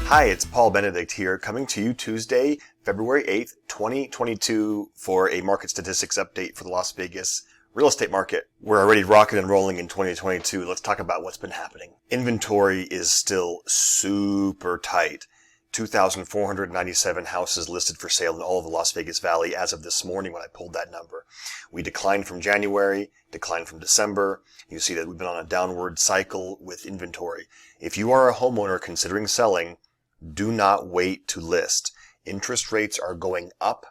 Hi, it's Paul Benedict here, coming to you Tuesday, February 8th, 2022 for a market statistics update for the Las Vegas real estate market. We're already rocking and rolling in 2022. Let's talk about what's been happening. Inventory is still super tight. 2,497 houses listed for sale in all of the Las Vegas Valley as of this morning when I pulled that number. We declined from January, declined from December. You see that we've been on a downward cycle with inventory. If you are a homeowner considering selling, do not wait to list. Interest rates are going up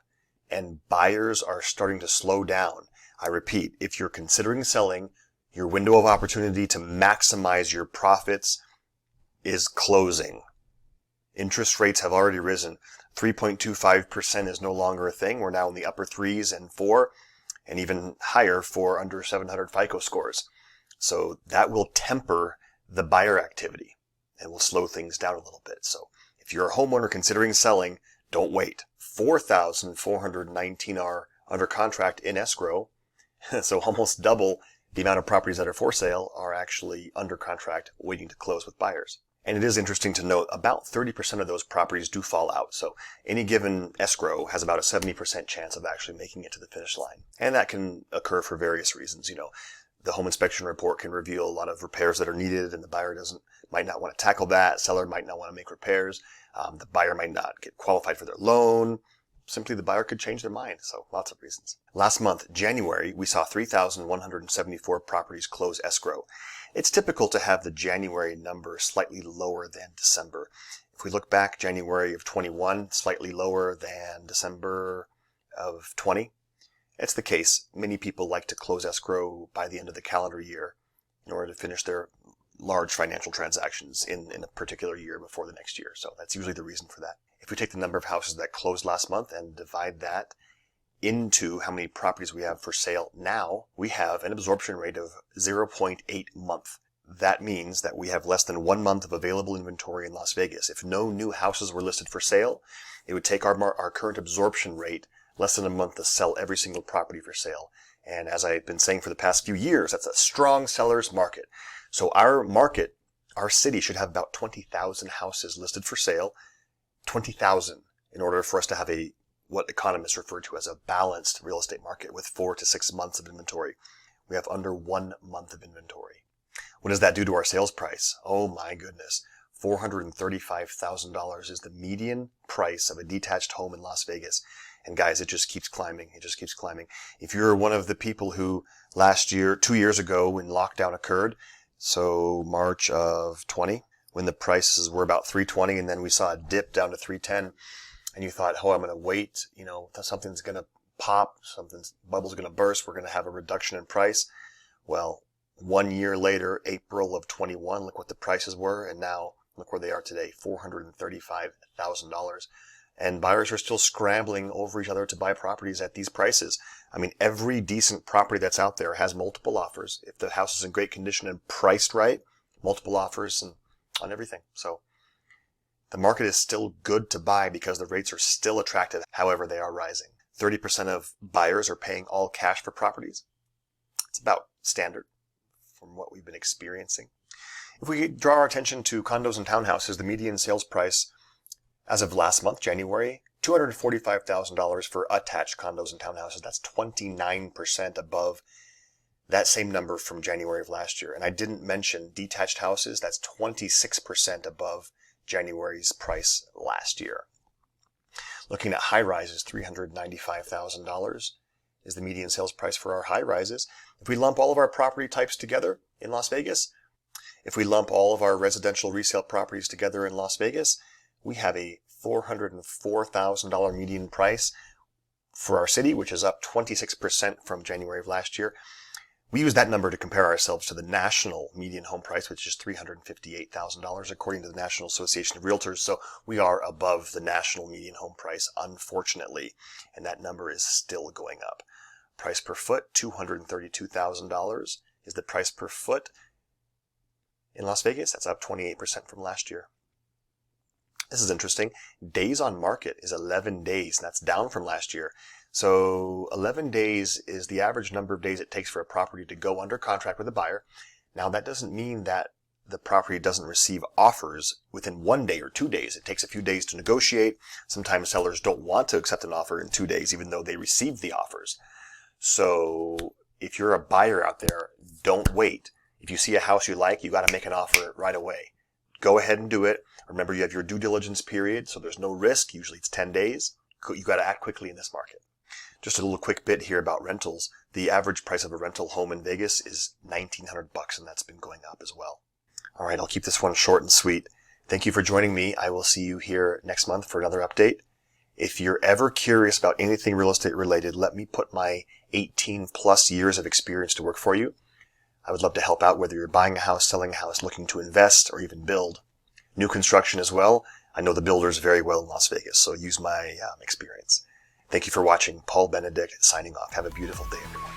and buyers are starting to slow down. I repeat, if you're considering selling, your window of opportunity to maximize your profits is closing. Interest rates have already risen. 3.25% is no longer a thing. We're now in the upper 3s and 4, and even higher for under 700 FICO scores. So that will temper the buyer activity and will slow things down a little bit. So if you're a homeowner considering selling, don't wait. 4,419 are under contract in escrow. So almost double the amount of properties that are for sale are actually under contract waiting to close with buyers. And it is interesting to note about 30% of those properties do fall out. So any given escrow has about a 70% chance of actually making it to the finish line. And that can occur for various reasons. The home inspection report can reveal a lot of repairs that are needed and the buyer might not want to tackle that. Seller might not want to make repairs. The buyer might not get qualified for their loan. Simply the buyer could change their mind. So lots of reasons. Last month, January, we saw 3,174 properties close escrow. It's typical to have the January number slightly lower than December. If we look back, January of 21, slightly lower than December of 20. It's the case. Many people like to close escrow by the end of the calendar year in order to finish their large financial transactions in a particular year before the next year. So that's usually the reason for that. If we take the number of houses that closed last month and divide that into how many properties we have for sale now, we have an absorption rate of 0.8 month. That means that we have less than 1 month of available inventory in Las Vegas. If no new houses were listed for sale, it would take our current absorption rate less than a month to sell every single property for sale. And as I've been saying for the past few years, that's a strong seller's market. So our market, our city should have about 20,000 houses listed for sale, 20,000 in order for us to have what economists refer to as a balanced real estate market with 4 to 6 months of inventory. We have under 1 month of inventory. What does that do to our sales price? Oh my goodness. $435,000 is the median price of a detached home in Las Vegas. And guys, it just keeps climbing. It just keeps climbing. If you're one of the people who last year, 2 years ago when lockdown occurred, so March of 20, when the prices were about 320 and then we saw a dip down to 310 and you thought, oh, I'm going to wait, something's going to pop, bubble's going to burst, we're going to have a reduction in price. Well, 1 year later, April of 21, look what the prices were, and now look where they are today, $435,000. And buyers are still scrambling over each other to buy properties at these prices. I mean, every decent property that's out there has multiple offers. If the house is in great condition and priced right, multiple offers on everything. So the market is still good to buy because the rates are still attractive. However, they are rising. 30% of buyers are paying all cash for properties. It's about standard from what we've been experiencing. If we draw our attention to condos and townhouses, the median sales price as of last month, January, $245,000 for attached condos and townhouses. That's 29% above that same number from January of last year. And I didn't mention detached houses. That's 26% above January's price last year. Looking at high rises, $395,000 is the median sales price for our high rises. If we lump all of our property types together in Las Vegas, if we lump all of our residential resale properties together in Las Vegas, we have a $404,000 median price for our city, which is up 26% from January of last year. We use that number to compare ourselves to the national median home price, which is $358,000, according to the National Association of Realtors. So we are above the national median home price, unfortunately, and that number is still going up. Price per foot, $232,000 is the price per foot in Las Vegas. That's up 28% from last year. This is interesting. Days on market is 11 days. That's down from last year. So 11 days is the average number of days it takes for a property to go under contract with a buyer. Now that doesn't mean that the property doesn't receive offers within 1 day or 2 days. It takes a few days to negotiate. Sometimes sellers don't want to accept an offer in 2 days, even though they received the offers. So if you're a buyer out there, don't wait. If you see a house you like, you got to make an offer right away. Go ahead and do it. Remember, you have your due diligence period, so there's no risk. Usually it's 10 days. You got to act quickly in this market. Just a little quick bit here about rentals. The average price of a rental home in Vegas is $1,900, and that's been going up as well. All right, I'll keep this one short and sweet. Thank you for joining me. I will see you here next month for another update. If you're ever curious about anything real estate related, let me put my 18 plus years of experience to work for you. I would love to help out whether you're buying a house, selling a house, looking to invest, or even build. New construction as well. I know the builders very well in Las Vegas, so use my experience. Thank you for watching. Paul Benedict signing off. Have a beautiful day, everyone.